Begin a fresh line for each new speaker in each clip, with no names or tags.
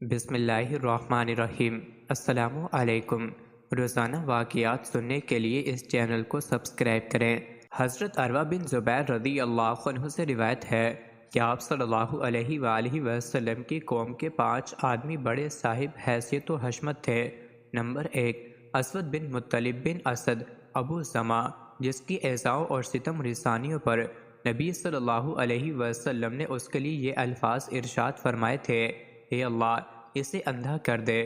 بسم اللہ الرحمن الرحیم۔ السلام علیکم۔ روزانہ واقعات سننے کے لیے اس چینل کو سبسکرائب کریں۔ حضرت عروہ بن زبیر رضی اللہ عنہ سے روایت ہے کہ آپ صلی اللہ علیہ وآلہ وسلم کی قوم کے 5 آدمی بڑے صاحب حیثیت و حشمت تھے۔ نمبر 1، اسود بن مطلب بن اسد ابو زمع، جس کی ایذاؤں اور ستم رسانیوں پر نبی صلی اللہ علیہ وسلم نے اس کے لیے یہ الفاظ ارشاد فرمائے تھے: اے اللہ، اسے اندھا کر دے،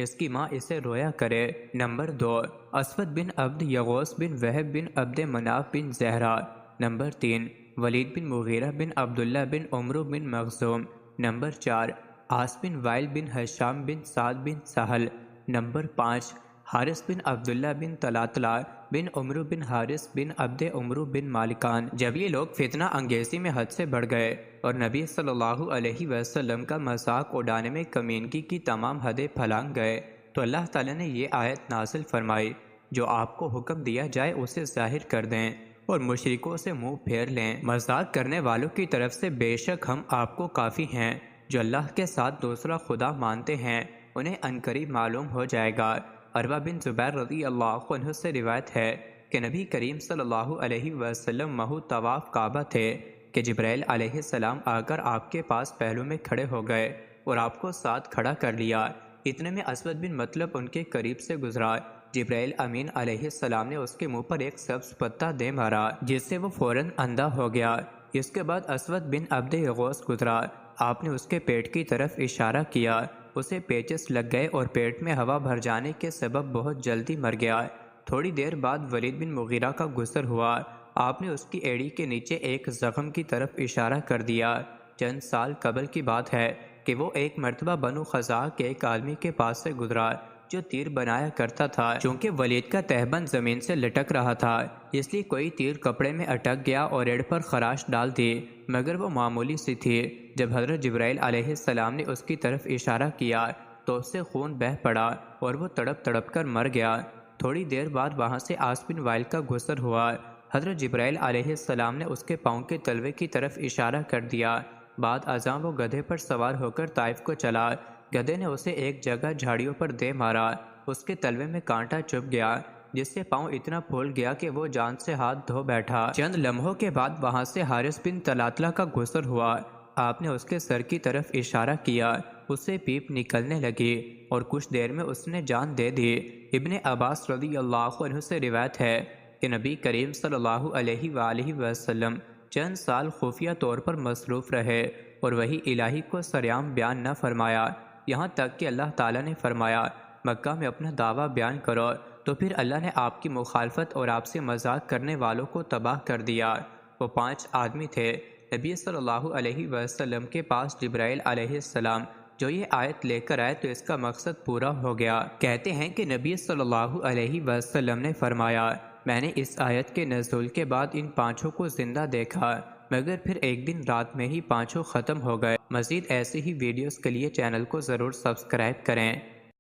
اس کی ماں اسے رویا کرے۔ نمبر 2، اسود بن عبد یغوث بن وہب بن عبد مناف بن زہرہ۔ نمبر 3، ولید بن مغیرہ بن عبداللہ بن عمرو بن مخزوم۔ نمبر 4، عاص بن وائل بن ہشام بن سعد بن سہل۔ نمبر 5، حارث بن عبداللہ بن طلاتلہ بن عمرو بن حارث بن عبد عمرو بن مالکان۔ جب یہ لوگ فتنہ انگیزی میں حد سے بڑھ گئے اور نبی صلی اللہ علیہ وسلم کا مذاق اڑانے میں کمینگی کی تمام حدیں پھلانگ گئے تو اللہ تعالیٰ نے یہ آیت نازل فرمائی: جو آپ کو حکم دیا جائے اسے ظاہر کر دیں اور مشرکوں سے منہ پھیر لیں۔ مذاق کرنے والوں کی طرف سے بے شک ہم آپ کو کافی ہیں۔ جو اللہ کے ساتھ دوسرا خدا مانتے ہیں انہیں عنقریب معلوم ہو جائے گا۔ عروہ بن زبیر رضی اللہ عنہ سے روایت ہے کہ نبی کریم صلی اللہ علیہ وسلم محو طواف کعبہ تھے کہ جبرائیل علیہ السلام آ کر آپ کے پاس پہلو میں کھڑے ہو گئے اور آپ کو ساتھ کھڑا کر لیا۔ اتنے میں اسود بن مطلب ان کے قریب سے گزرا۔ جبرائیل امین علیہ السلام نے اس کے منہ پر ایک سبز پتا دے مارا جس سے وہ فوراً اندھا ہو گیا۔ اس کے بعد اسود بن عبد یغوث گزرا۔ آپ نے اس کے پیٹ کی طرف اشارہ کیا، اسے پیچس لگ گئے اور پیٹ میں ہوا بھر جانے کے سبب بہت جلدی مر گیا۔ تھوڑی دیر بعد ولید بن مغیرہ کا گزر ہوا۔ آپ نے اس کی ایڑی کے نیچے ایک زخم کی طرف اشارہ کر دیا۔ چند سال قبل کی بات ہے کہ وہ ایک مرتبہ بنو خزاعہ کے ایک آدمی کے پاس سے گزرا جو تیر بنایا کرتا تھا۔ چونکہ ولید کا تہبند زمین سے لٹک رہا تھا اس لیے کوئی تیر کپڑے میں اٹک گیا اور ایڑ پر خراش ڈال دی، مگر وہ معمولی سی تھی۔ جب حضرت جبرائیل علیہ السلام نے اس کی طرف اشارہ کیا تو اس سے خون بہہ پڑا اور وہ تڑپ تڑپ کر مر گیا۔ تھوڑی دیر بعد وہاں سے عاص بن وائل کا گزر ہوا۔ حضرت جبرائیل علیہ السلام نے اس کے پاؤں کے تلوے کی طرف اشارہ کر دیا۔ بعد ازاں وہ گدھے پر سوار ہو کر طائف کو چلا۔ گدھے نے اسے ایک جگہ جھاڑیوں پر دے مارا، اس کے تلوے میں کانٹا چبھ گیا جس سے پاؤں اتنا پھول گیا کہ وہ جان سے ہاتھ دھو بیٹھا۔ چند لمحوں کے بعد وہاں سے حارث بن طلاتلہ کا گزر ہوا۔ آپ نے اس کے سر کی طرف اشارہ کیا، اس سے پیپ نکلنے لگی اور کچھ دیر میں اس نے جان دے دی۔ ابن عباس رضی اللہ عنہ سے روایت ہے کہ نبی کریم صلی اللہ علیہ وآلہ وسلم چند سال خفیہ طور پر مصروف رہے اور وحی الہی کو سریعام بیان نہ فرمایا، یہاں تک کہ اللہ تعالیٰ نے فرمایا مکہ میں اپنا دعویٰ بیان کرو، تو پھر اللہ نے آپ کی مخالفت اور آپ سے مذاق کرنے والوں کو تباہ کر دیا۔ وہ 5 آدمی تھے۔ نبی صلی اللہ علیہ وسلم کے پاس جبرائیل علیہ السلام جو یہ آیت لے کر آئے تو اس کا مقصد پورا ہو گیا۔ کہتے ہیں کہ نبی صلی اللہ علیہ وسلم نے فرمایا، میں نے اس آیت کے نزول کے بعد ان 5 کو زندہ دیکھا، مگر پھر ایک دن رات میں ہی 5 ختم ہو گئے۔ مزید ایسی ہی ویڈیوز کے لیے چینل کو ضرور سبسکرائب کریں۔